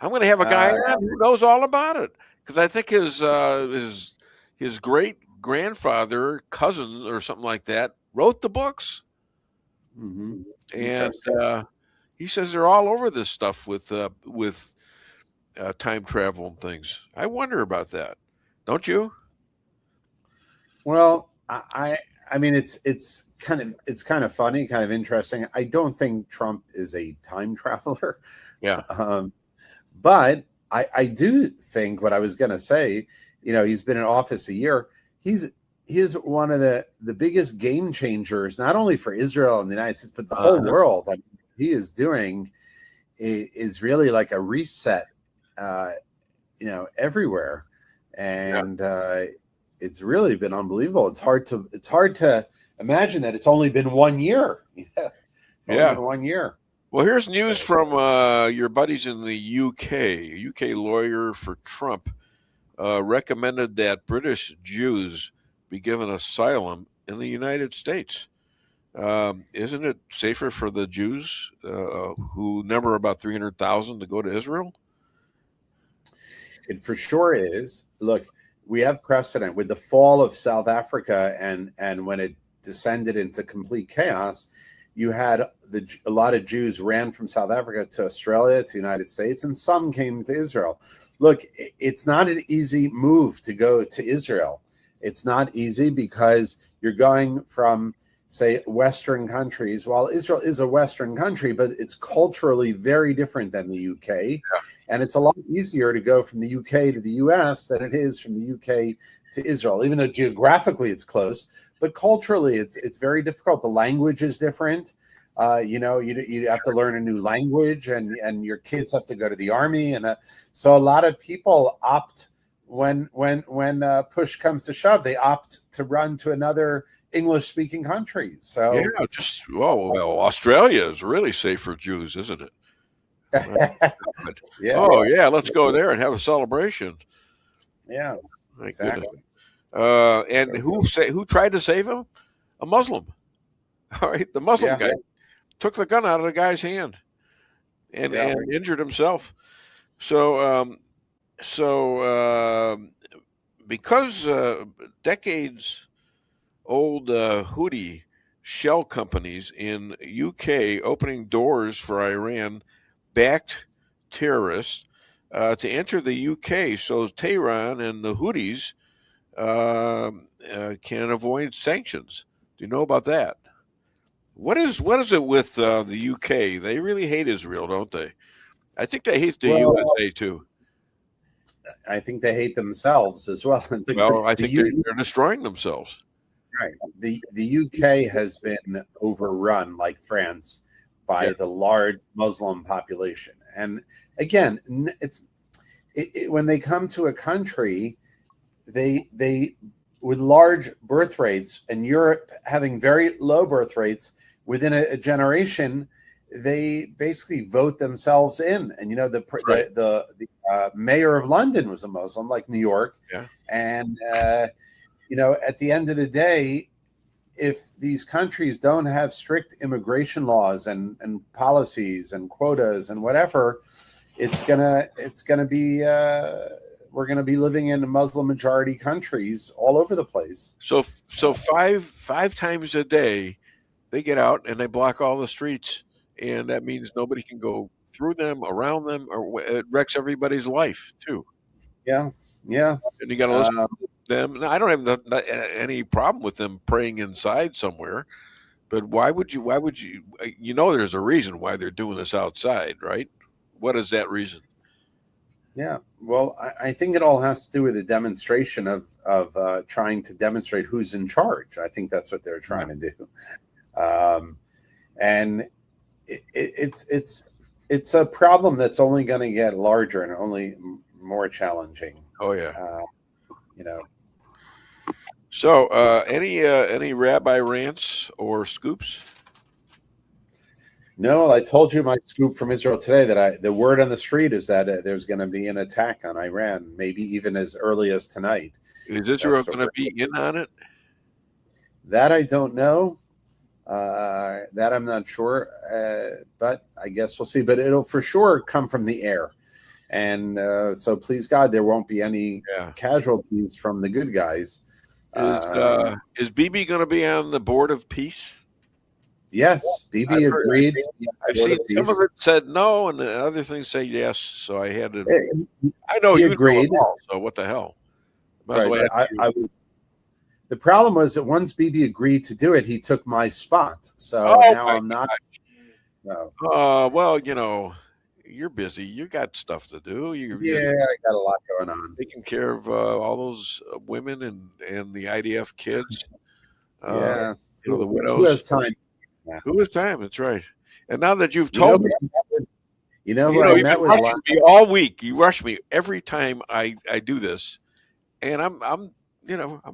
I'm going to have a guy on who knows all about it, because I think his great grandfather, cousin, or something like that, wrote the books, Mm-hmm. and he says they're all over this stuff with time travel and things. I wonder about that, don't you? Well, I mean, it's kind of funny, kind of interesting. I don't think Trump is a time traveler, Yeah, but I do think what I was going to say. He's been in office a year. He's one of the biggest game changers, not only for Israel and the United States, but the whole world. I mean, he is doing is really like a reset, everywhere, and it's really been unbelievable. It's hard to imagine that it's only been 1 year. It's only been 1 year. Well, here's news from your buddies in the UK. A UK lawyer for Trump recommended that British Jews be given asylum in the United States. Isn't it safer for the Jews, who number about 300,000, to go to Israel? It for sure is. Look, we have precedent with the fall of South Africa, and when it descended into complete chaos, you had a lot of Jews ran from South Africa to Australia, to the United States, and some came to Israel. Look, it's not an easy move to go to Israel. It's not easy because you're going from, say, Western countries. Well, Israel is a Western country, but it's culturally very different than the UK. And it's a lot easier to go from the UK to the US than it is from the UK to Israel, even though geographically it's close. But culturally, it's very difficult. The language is different. You have to learn a new language, and your kids have to go to the army. And so a lot of people opt, when push comes to shove, they opt to run to another English-speaking country. So well, Australia is really safe for Jews, isn't it? Yeah. Oh yeah, let's go there and have a celebration. Yeah, My exactly. goodness. And who tried to save him? A Muslim. All right, the Muslim guy took the gun out of the guy's hand and injured himself. So because decades old Houthi shell companies in UK opening doors for Iran-backed terrorists to enter the UK, so Tehran and the Houthis can avoid sanctions. Do you know about that? What is it with the UK? They really hate Israel, don't they? I think they hate the USA too. I think they hate themselves as well. Well, I think they're destroying themselves. Right. The UK has been overrun, like France, by the large Muslim population. And again, when they come to a country, they with large birth rates, and Europe having very low birth rates, within a generation, they basically vote themselves in. And the mayor of London was a Muslim, like New York. Yeah. And at the end of the day, if these countries don't have strict immigration laws and policies and quotas and whatever, it's gonna be we're gonna be living in Muslim majority countries all over the place. So five times a day, they get out and they block all the streets, and that means nobody can go through them, around them, or it wrecks everybody's life too. Yeah. And you got to listen to them. Now, I don't have any problem with them praying inside somewhere, but why would you? There's a reason why they're doing this outside, right? What is that reason? Yeah, well, I think it all has to do with a demonstration of trying to demonstrate who's in charge. I think that's what they're trying to do, and it's a problem that's only going to get larger and only more challenging. Oh yeah. You know. So, any rabbi rants or scoops? No, I told you my scoop from Israel today that the word on the street is that there's going to be an attack on Iran, maybe even as early as tonight. Is Israel going to be in on it? That I don't know. That I'm not sure, but I guess we'll see. But it'll for sure come from the air. and so please God, there won't be any Yeah. casualties from the good guys. Is Bibi going to be on the board of peace? Yes, Bibi agreed. I've seen some of it said no, and the other things say yes. So I had to. I know He you agreed. know it all, so what the hell? Might as Right. well ask you. The problem was that once Bibi agreed to do it, he took my spot. So now I'm not. No. Well, you're busy. You got stuff to do. You're I got a lot going on. taking care of all those women and the IDF kids. Yeah. The widows. Who has time? Who has time? That's right. And now that you've told me, who I met with me all week. You rush me every time I do this, and I'm I'm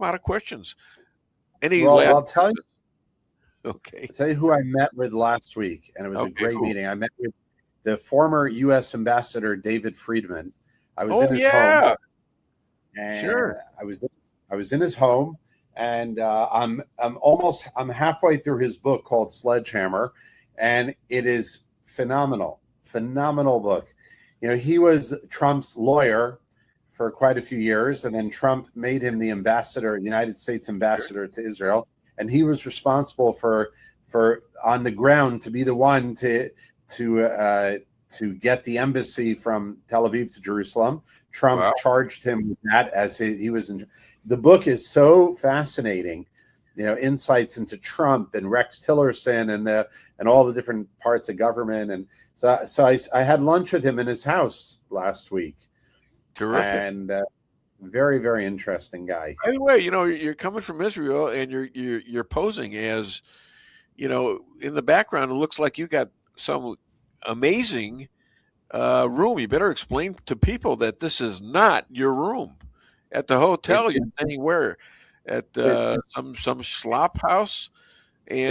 out of questions. I'll tell you. Okay. I'll tell you who I met with last week, and it was a great meeting. I met with the former U.S. Ambassador David Friedman. I was in his home. And sure. I was in his home, and I'm halfway through his book called Sledgehammer, and it is phenomenal book. He was Trump's lawyer for quite a few years, and then Trump made him the United States ambassador to Israel, and he was responsible for on the ground to be the one to get the embassy from Tel Aviv to Jerusalem. Trump charged him with that as he was in. The book is so fascinating, insights into Trump and Rex Tillerson and all the different parts of government. And so I had lunch with him in his house last week. Terrific. And very, very interesting guy. By the way, you're coming from Israel, and you're posing as, in the background, it looks like you got some amazing room. You better explain to people that this is not your room at the hotel. You're staying where? At some slop house?